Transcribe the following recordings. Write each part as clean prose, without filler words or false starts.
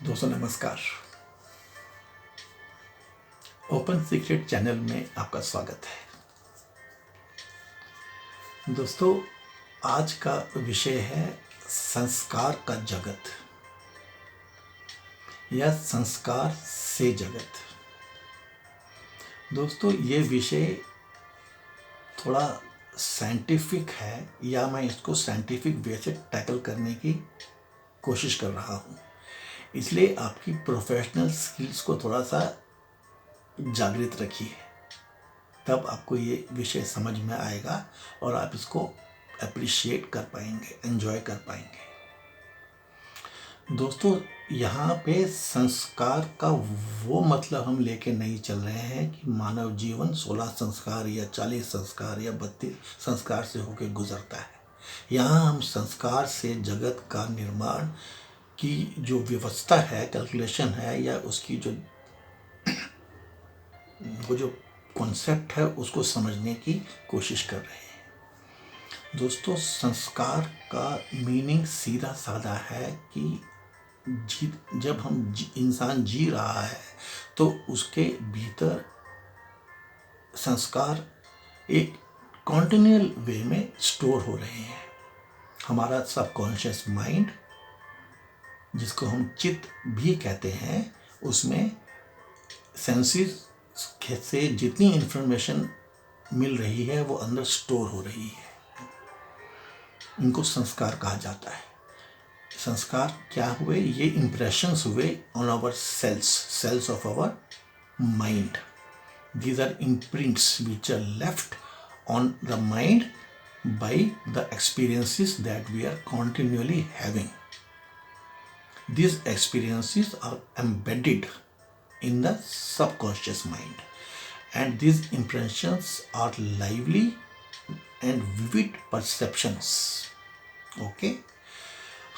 दोस्तों नमस्कार। Open secret channel में आपका स्वागत है। दोस्तों आज का विषय है संस्कार का जगत या संस्कार से जगत। दोस्तों ये विषय थोड़ा साइंटिफिक है या मैं इसको साइंटिफिक वे से टैकल करने की कोशिश कर रहा हूँ, इसलिए आपकी प्रोफेशनल स्किल्स को थोड़ा सा जागृत रखिए, तब आपको ये विषय समझ में आएगा और आप इसको अप्रिशिएट कर पाएंगे, एंजॉय कर पाएंगे। दोस्तों यहाँ पे संस्कार का वो मतलब हम लेके नहीं चल रहे हैं कि मानव जीवन 16 संस्कार या 40 संस्कार या 32 संस्कार से होकर गुजरता है। यहाँ हम संस्कार से जगत का निर्माण की जो व्यवस्था है, कैलकुलेशन है, या उसकी वो जो कॉन्सेप्ट है उसको समझने की कोशिश कर रहे हैं। दोस्तों संस्कार का मीनिंग सीधा साधा है कि जब इंसान जी रहा है तो उसके भीतर संस्कार एक कॉन्टिन्यूअल वे में स्टोर हो रहे हैं। हमारा सबकॉन्शियस माइंड, जिसको हम चित्त भी कहते हैं, उसमें सेंसेस से जितनी इंफॉर्मेशन मिल रही है वो अंदर स्टोर हो रही है। इनको संस्कार कहा जाता है। संस्कार क्या हुए? ये इंप्रेशंस हुए on our cells of our mind. These are imprints which are left on the mind by the experiences that we are continuously having. These experiences are embedded in the subconscious mind, and these impressions are lively and vivid perceptions. Okay?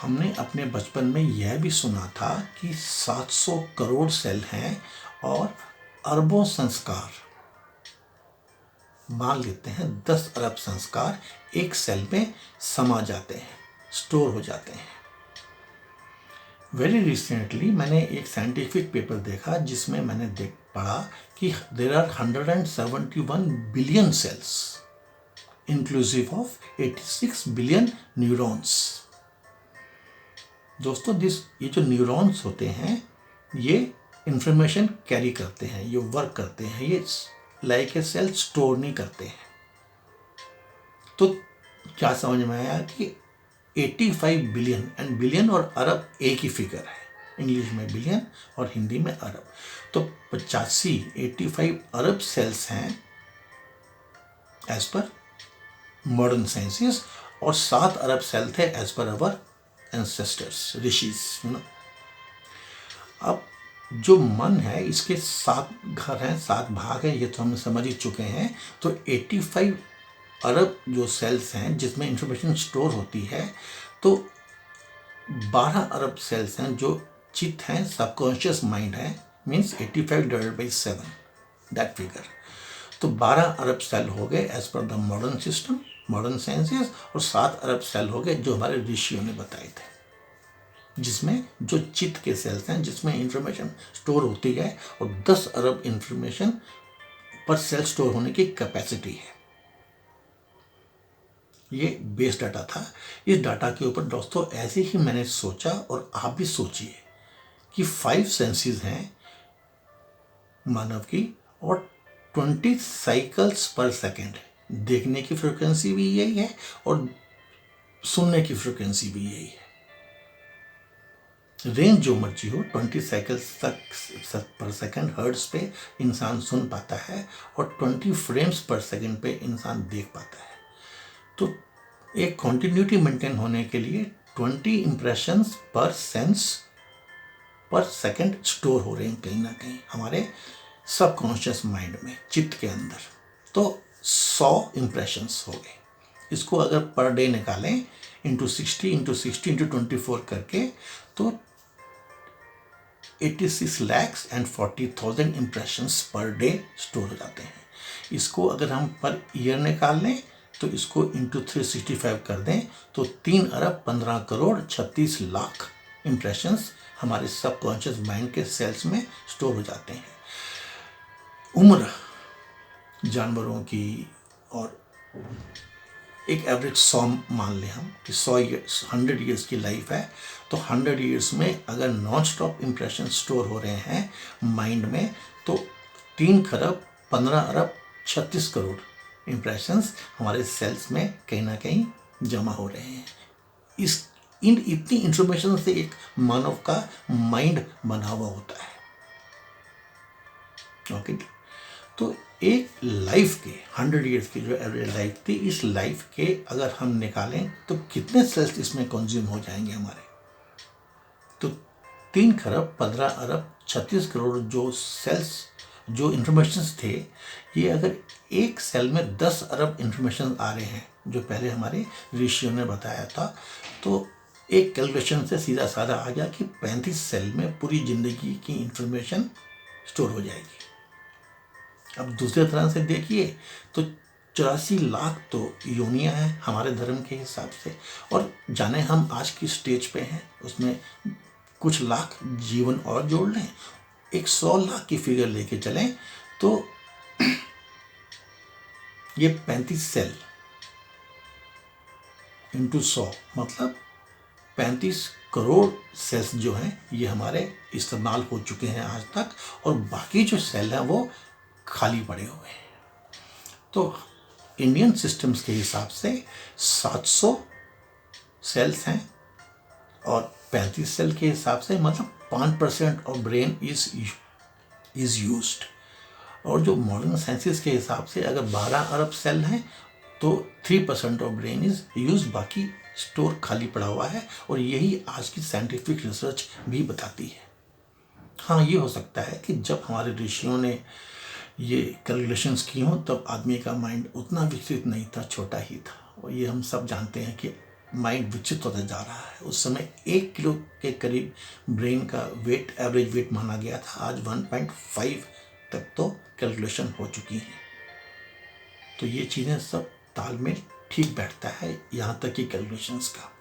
हमने अपने बचपन में यह भी सुना था कि 700 crore cell हैं और अरबों संस्कार, मान लेते हैं 10 अरब संस्कार एक सेल में समा जाते हैं, स्टोर हो जाते हैं। वेरी रिसेंटली मैंने एक साइंटिफिक पेपर देखा जिसमें मैंने पढ़ा कि there are 171 billion cells inclusive of 86 billion neurons. दोस्तों ये जो न्यूरॉन्स होते हैं ये इंफॉर्मेशन कैरी करते हैं, ये वर्क करते हैं, ये लाइक ए सेल स्टोर नहीं करते हैं। तो क्या समझ में आया कि 85 बिलियन, एंड बिलियन और अरब एक ही फिगर है, इंग्लिश में बिलियन और हिंदी में अरब। तो 85 अरब सेल्स हैं एज पर मॉडर्न साइंसेस, और 7 अरब सेल थे एज पर अवर एंसेस्टर्स, ऋषिज। अब जो मन है इसके 7 घर हैं, 7 भाग हैं, ये तो हम समझ ही चुके हैं। तो 85 अरब जो सेल्स हैं जिसमें इंफॉर्मेशन स्टोर होती है, तो 12 अरब सेल्स हैं जो चित्त हैं, सबकॉन्शियस माइंड है, means 85 divided by 7, that figure. तो 12 अरब सेल हो गए एज पर the modern system, modern sciences, और 7 अरब सेल हो गए जो हमारे ऋषियों ने बताए थे, जिसमें जो चित्त के सेल्स हैं जिसमें इंफॉर्मेशन स्टोर होती है, और 10 अरब इंफॉर्मेशन पर सेल स्टोर होने की कैपेसिटी है। ये बेस डाटा था। इस डाटा के ऊपर दोस्तों ऐसे ही मैंने सोचा, और आप भी सोचिए कि 5 सेंसेस हैं मानव की, और 20 साइकिल्स पर सेकेंड। देखने की फ्रिक्वेंसी भी यही है और सुनने की फ्रिक्वेंसी भी यही है। रेंज जो मर्जी हो, 20 साइकिल्स तक पर सेकेंड हर्ट्ज पे इंसान सुन पाता है, और 20 फ्रेम्स पर सेकेंड पे इंसान देख पाता है। तो एक कॉन्टिन्यूटी मेंटेन होने के लिए 20 इंप्रेशंस पर सेंस पर सेकंड स्टोर हो रहे हैं कहीं ना कहीं हमारे सबकॉन्शियस माइंड में, चित्त के अंदर। तो 100 इंप्रेशंस हो गए। इसको अगर पर डे निकालें इंटू 60 इंटू 60 इंटू 24 करके, तो 86,40,000 इंप्रेशंस पर डे स्टोर हो जाते हैं। इसको अगर हम पर ईयर निकाल लें तो इसको इंटू 365 कर दें तो 3 अरब 15 करोड़ 36 लाख इम्प्रेशंस हमारे सबकॉन्शियस माइंड के सेल्स में स्टोर हो जाते हैं। उम्र जानवरों की और एक एवरेज 100 मान लें हम कि 100 ईयर्स की लाइफ है, तो 100 ईयर्स में अगर नॉन स्टॉप इम्प्रेशन स्टोर हो रहे हैं माइंड में, तो 3 खरब 15 अरब 36 करोड़ इम्प्रेशंस हमारे सेल्स में कहीं ना कहीं जमा हो रहे हैं। इतनी इंफॉर्मेशन से एक मानव का माइंड बना हुआ होता है। ओके, तो एक लाइफ के 100 ईयर्स की जो एवरेज लाइफ थी, इस लाइफ के अगर हम निकालें तो कितने सेल्स इसमें कंज्यूम हो जाएंगे हमारे? तो 3 खरब 15 अरब 36 करोड़ जो सेल्स, जो इंफॉर्मेशन थे, ये अगर एक सेल में 10 अरब इंफॉर्मेशन आ रहे हैं, जो पहले हमारे ऋषियों ने बताया था, तो एक कैलकुलेशन से सीधा साधा आ गया कि 35 सेल में पूरी जिंदगी की इंफॉर्मेशन स्टोर हो जाएगी। अब दूसरे तरह से देखिए तो 84 लाख तो योनियां हैं हमारे धर्म के हिसाब से, और जाने हम आज की स्टेज पे हैं, उसमें कुछ लाख जीवन और जोड़ लें, 100 लाख की फिगर लेके चलें, तो ये 35 सेल इंटू 100 मतलब 35 करोड़ सेल्स जो हैं ये हमारे इस्तेमाल हो चुके हैं आज तक, और बाकी जो सेल हैं वो खाली पड़े हुए हैं। तो इंडियन सिस्टम्स के हिसाब से 700 सेल्स हैं, और 35 सेल के हिसाब से मतलब 5% ऑफ ब्रेन इज यूज्ड। और जो मॉडर्न साइंसेस के हिसाब से अगर 12 अरब सेल हैं तो 3% ऑफ ब्रेन इज यूज, बाकी स्टोर खाली पड़ा हुआ है, और यही आज की साइंटिफिक रिसर्च भी बताती है। हाँ, ये हो सकता है कि जब हमारे ऋषियों ने ये कैलकुलेशंस की हों तब आदमी का माइंड उतना विकसित नहीं था, छोटा ही था, और ये हम सब जानते हैं कि माइंड विकसित होता जा रहा है। उस समय 1 किलो के करीब ब्रेन का वेट, एवरेज वेट माना गया था, आज 1.5 तक तो कैलकुलेशन हो चुकी हैं। तो ये चीज़ें सब तालमेल ठीक बैठता है यहाँ तक कि कैलकुलेशंस का।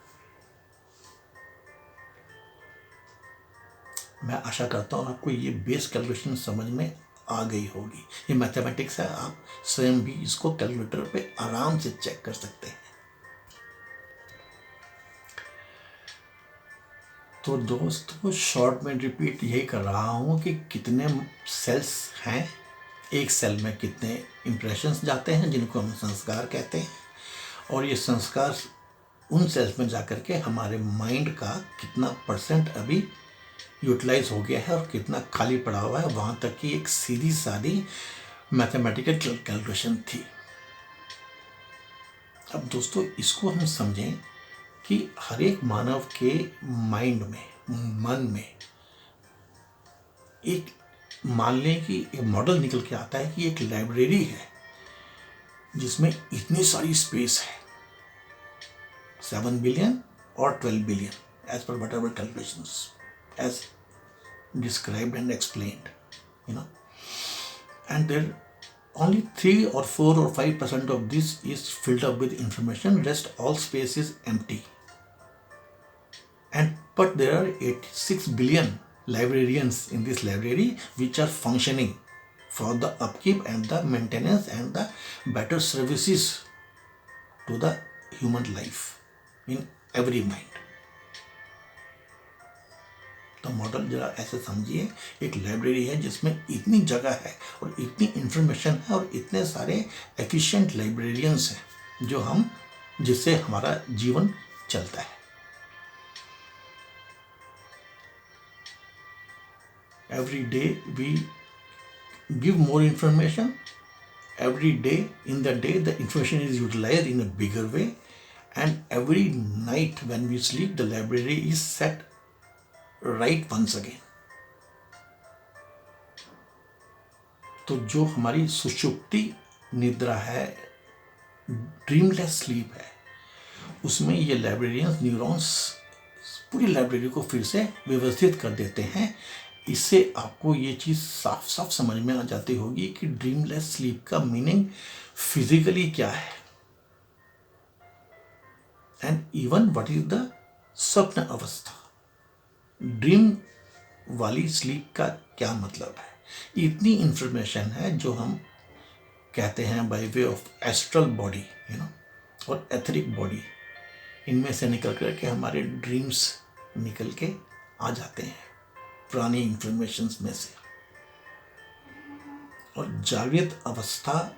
मैं आशा करता हूँ आपको ये बेस कैलकुलेशन समझ में आ गई होगी। ये मैथमेटिक्स है, आप स्वयं भी इसको कैलकुलेटर पे आराम से चेक कर सकते हैं। तो दोस्तों, शॉर्ट में रिपीट यही कर रहा हूँ कि कितने सेल्स हैं, एक सेल में कितने इंप्रेशंस जाते हैं जिनको हम संस्कार कहते हैं, और ये संस्कार उन सेल्स में जाकर के हमारे माइंड का कितना परसेंट अभी यूटिलाइज हो गया है और कितना खाली पड़ा हुआ है, वहाँ तक की एक सीधी सादी मैथमेटिकल कैलकुलेशन थी। अब दोस्तों, इसको हम समझें कि हर एक मानव के माइंड में, मन में एक, मान लें कि एक मॉडल निकल के आता है कि एक लाइब्रेरी है जिसमें इतनी सारी स्पेस है, 7 बिलियन और 12 बिलियन एज पर whatever calculations as described and explained, and there only 3 or 4 or 5% of this is filled up with information, rest all space is empty. But there are 86 billion librarians in this library which are functioning for the upkeep and the maintenance and the better services to the human life in every mind. तो model जरा ऐसे समझिए, एक library है जिसमें इतनी जगह है और इतनी इंफॉर्मेशन है और इतने सारे एफिशिएंट लाइब्रेरियंस हैं जो हम, जिससे हमारा जीवन चलता है। Every day we give more information, every day in the day the information is utilised in a bigger way, and every night when we sleep the library is set right once again. तो जो हमारी सुषुप्ति निद्रा है, dreamless sleep है, उसमें ये librarians neurons पूरी लाइब्रेरी को फिर से व्यवस्थित कर देते हैं। इससे आपको ये चीज़ साफ साफ समझ में आ जाती होगी कि ड्रीमलेस स्लीप का मीनिंग फिजिकली क्या है, and even what is the स्वप्न अवस्था। ड्रीम वाली स्लीप का क्या मतलब है। इतनी इंफॉर्मेशन है जो हम कहते हैं by way of astral body और एथरिक बॉडी, इनमें से निकल कर के हमारे ड्रीम्स निकल के आ जाते हैं पुरानी इंफॉर्मेशन में से। और जागृत अवस्था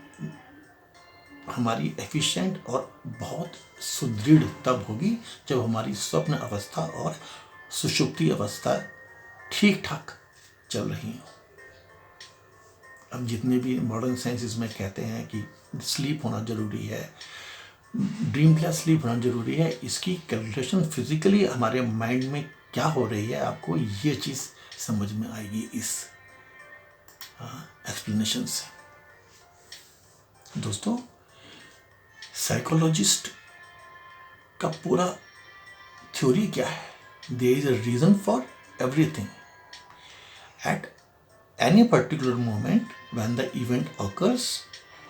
हमारी एफिशिएंट और बहुत सुदृढ़ तब होगी जब हमारी स्वप्न अवस्था और सुषुप्ति अवस्था ठीक ठाक चल रही हो। अब जितने भी मॉडर्न साइंसेस में कहते हैं कि स्लीप होना जरूरी है, ड्रीम क्लास स्लीप होना जरूरी है, इसकी कैलकुलेशन फिजिकली हमारे माइंड में क्या हो रही है, आपको ये चीज़ समझ में आएगी इस एक्सप्लेनेशन से। दोस्तों, साइकोलॉजिस्ट का पूरा थ्योरी क्या है? There is a reason for everything at any particular moment when the event occurs.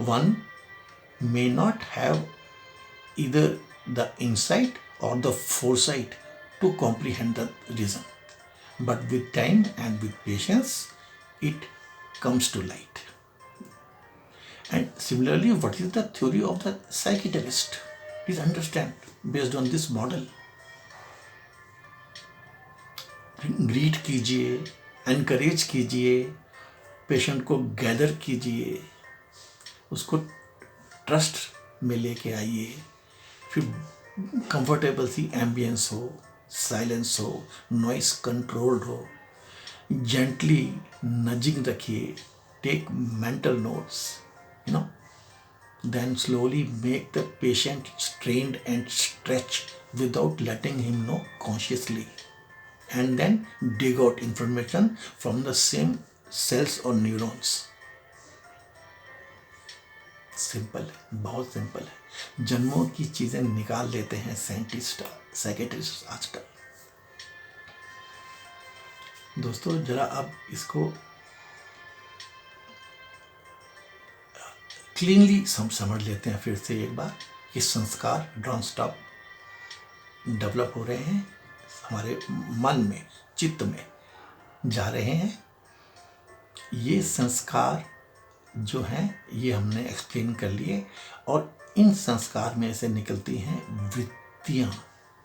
One may not have either the insight or the foresight to comprehend the reason, but with time and with patience it comes to light. And similarly, what is the theory of the psychiatrist? Please understand, based on this model, greet कीजिए, encourage कीजिए, patient को gather कीजिए, उसको trust में लेके आइए, फिर comfortable सी एम्बियंस हो, साइलेंस हो, नॉइस कंट्रोल्ड हो, जेंटली नजिंग रखिए, take mental notes, then slowly make the patient strained and stretch without letting him know consciously, and then dig out information from the same cells or neurons. Simple है, बहुत simple है। जन्मों की चीजें निकाल लेते हैं साइंटिस्ट, साइकेट्रिस्ट आजकल। दोस्तों, जरा अब इसको क्लीनली समझ लेते हैं फिर से एक बार कि संस्कार नॉन स्टॉप डेवलप हो रहे हैं हमारे मन में, चित्त में जा रहे हैं। ये संस्कार जो हैं ये हमने एक्सप्लेन कर लिए, और इन संस्कार में से निकलती हैं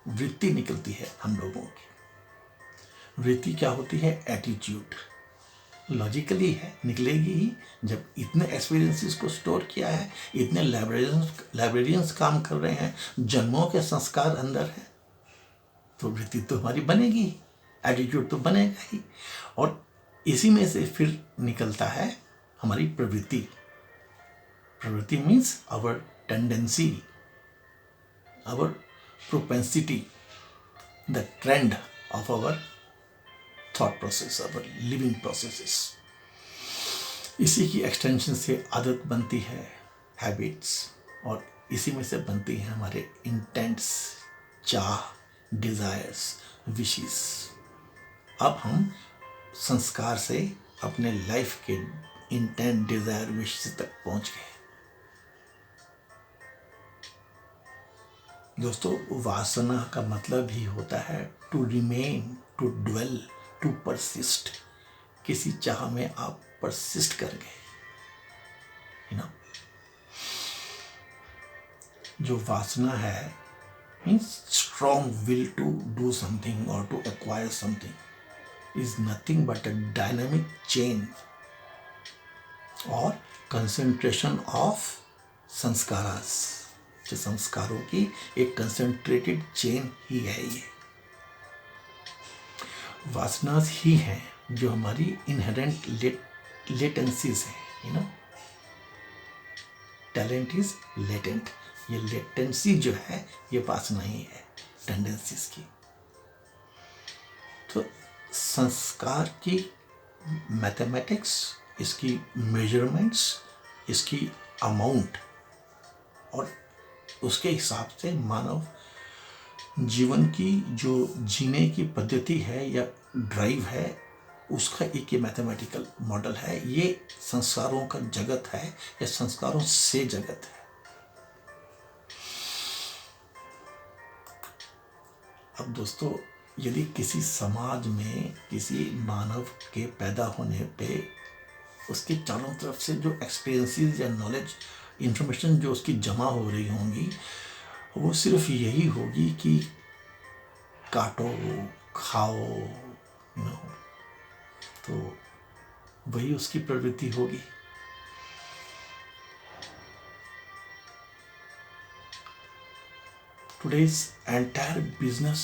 वृत्ति निकलती है हम लोगों की। वृत्ति क्या होती है? एटीट्यूड। लॉजिकली है, निकलेगी ही। जब इतने एक्सपीरियंसेस को स्टोर किया है, इतने लाइब्रेरियंस काम कर रहे हैं, जन्मों के संस्कार अंदर है, तो वृत्ति तो हमारी बनेगी, एटीट्यूड तो बनेगा ही। और इसी में से फिर निकलता है हमारी प्रवृत्ति। प्रवृत्ति means our tendency, our propensity, the trend of our thought process, our living processes. इसी की एक्सटेंशन से आदत बनती है, हैबिट्स, और इसी में से बनती है हमारे इंटेंट्स, चाह, डिजायर्स, विशेस। अब हम संस्कार से अपने लाइफ के इंटेंट, डिजायर, विशेस तक पहुंच गए। दोस्तों, वासना का मतलब ही होता है to remain, to dwell, to persist. किसी चाह में आप परसिस्ट कर गए, जो वासना है means strong will to do something और to acquire something, is nothing but a dynamic chain और concentration of संस्कारास। जो संस्कारों की एक कंसंट्रेटेड चेन ही है ये। वासनास ही हैं जो हमारी इनहेरेंट लेटेंसीज हैं, टैलेंट इज लेटेंट। ये लेटेंसी जो है ये वासना ही है, टेंडेंसीज की। तो संस्कार की मैथमेटिक्स, इसकी मेजरमेंट्स, इसकी अमाउंट, और उसके हिसाब से मानव जीवन की जो जीने की पद्धति है या ड्राइव है, उसका एक ये मैथमेटिकल मॉडल है। ये संस्कारों का जगत है या संस्कारों से जगत है। अब दोस्तों, यदि किसी समाज में किसी मानव के पैदा होने पे उसके चारों तरफ से जो एक्सपीरियंसेस या नॉलेज इंफॉर्मेशन जो उसकी जमा हो रही होंगी वो सिर्फ यही होगी कि काटो, खाओ, तो वही उसकी प्रवृत्ति होगी। Today's entire business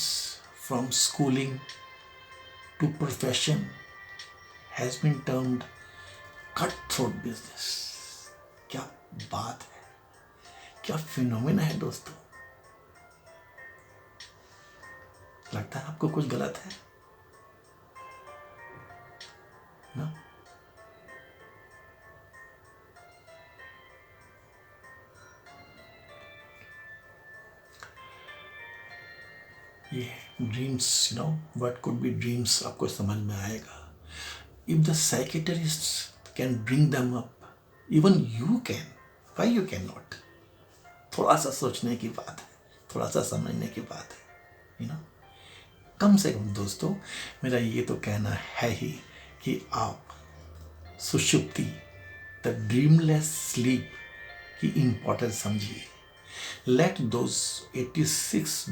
from schooling to profession has been termed cutthroat business। क्या बात है, क्या फिनोमेना है दोस्तों। लगता है आपको कुछ गलत है ना? ये dreams, what could be dreams आपको समझ में आएगा। If the psychiatrist can bring them up, even you can, why you can not. थोड़ा सा सोचने की बात है, थोड़ा सा समझने की बात है, कम से कम दोस्तों मेरा ये तो कहना है ही कि आप सुषुप्ति, द ड्रीमलेस स्लीप की इंपॉर्टेंस समझिए। Late those 86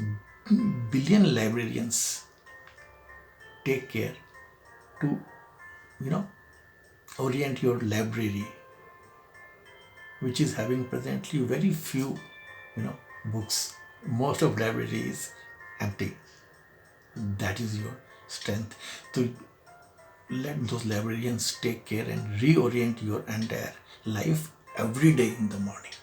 billion librarians take care to orient your library, which is having presently very few books. Most of library is empty. That is your strength. So let those librarians take care and reorient your entire life every day in the morning.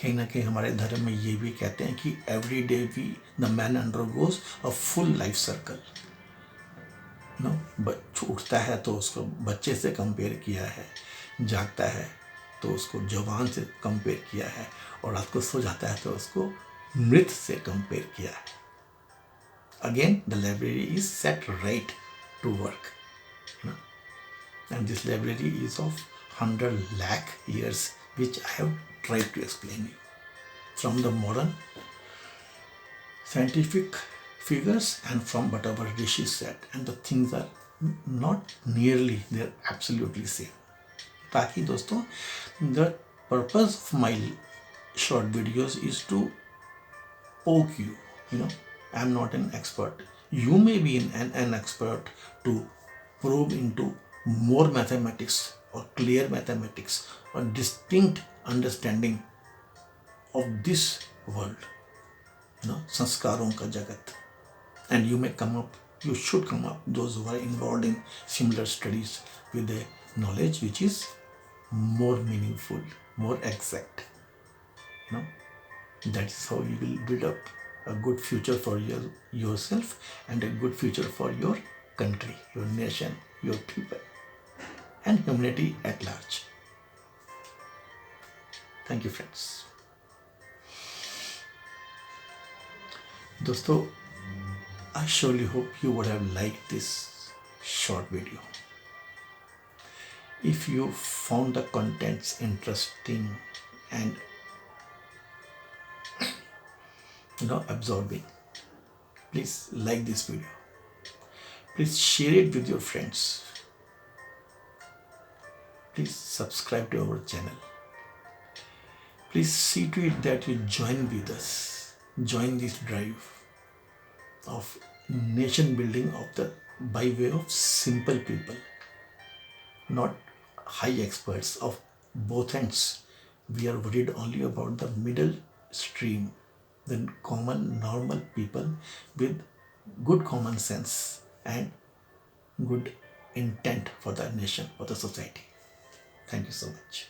कहीं ना कहीं हमारे धर्म में ये भी कहते हैं कि every day we the man undergoes a full life circle. उठता है तो उसको बच्चे से कंपेयर किया है, जागता है तो उसको जवान से कंपेयर किया है, और रात को सो जाता है तो उसको मृत से कंपेयर किया है। Again the library is set right to work, and this library is of 100 lakh years, which I have tried to explain you from the modern scientific figures and from whatever Rishi said, and the things are not nearly, they're absolutely same. ताकि दोस्तों the purpose of my short videos is to poke you, I'm not an expert, you may be an expert to probe into more mathematics or clear mathematics or distinct understanding of this world, संस्कारों का जगत, and you may come up, you should come up, those who are involved in similar studies, with a knowledge which is more meaningful, more exact. That is how you will build up a good future for yourself and a good future for your country, your nation, your people, and humanity at large. Thank you, friends. दोस्तों, I surely hope you would have liked this short video. If you found the contents interesting and absorbing, please like this video. Please share it with your friends. Please subscribe to our channel. Please see to it that you join with us, join this drive of nation building by way of simple people, not high experts of both ends. We are worried only about the middle stream, the common normal people with good common sense and good intent for the nation, for the society. Thank you so much.